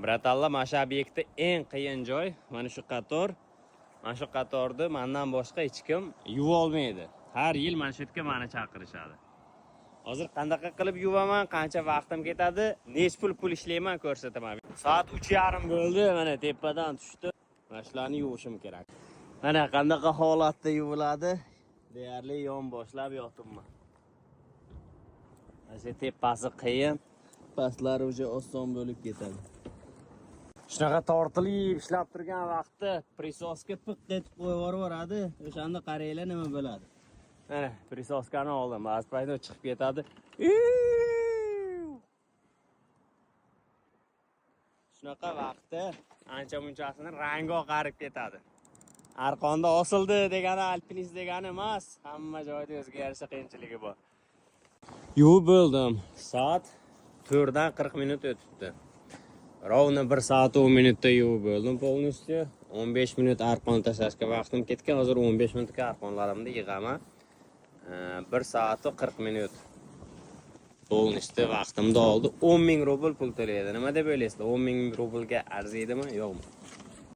Bratallar, mana shu obyektda eng qiyin joy mana shu qator. Mana shu qatorni mendan boshqa hech kim yuva olmaydi. Har yil mana shu yerga meni chaqirishadi. Hozir qanday qilib yuvaman, qancha vaqtim ketadi, nech pul ishlayman ko'rsataman. Soat 3:30 bo'ldi, mana tepadan tushdi. Mana shularni yuvishim kerak. Mana qanday holatda yuviladi, deyarli yon boshlab yotibman. Mana tepasi qiyin, pastlari уже oson bo'lib ketadi. Shunaqa tortilib ishlab turgan vaqtda prisoska piq etib qo'yib yuboradi. O'shanda qaranglar nima bo'ladi. Mana prisoskani oldim, ba'zi paytda chiqib ketadi. Shunaqa vaqtda ancha-munchasini rangi oqarib ketadi. Arqonda osildi degani alpinist degani emas, hamma joyda o'ziga yarasha qiyinchiligi bor. Yuvib bo'ldim. Soat 4 dan 40 minut o'tibdi. Ровно 1 soat 10 minutda yuvib bo'ldim polностью. 15 minut arqon tashlashga vaqtim ketgan. Hozir 15 minutga arqonlarimni yig'aman. 1 soat 40 minut. Polностью vaqtimni oldi. 10 ming rubl pul to'laydi. Nima deb o'ylaysizlar? 10 ming rublga arziydimi, yo'qmi?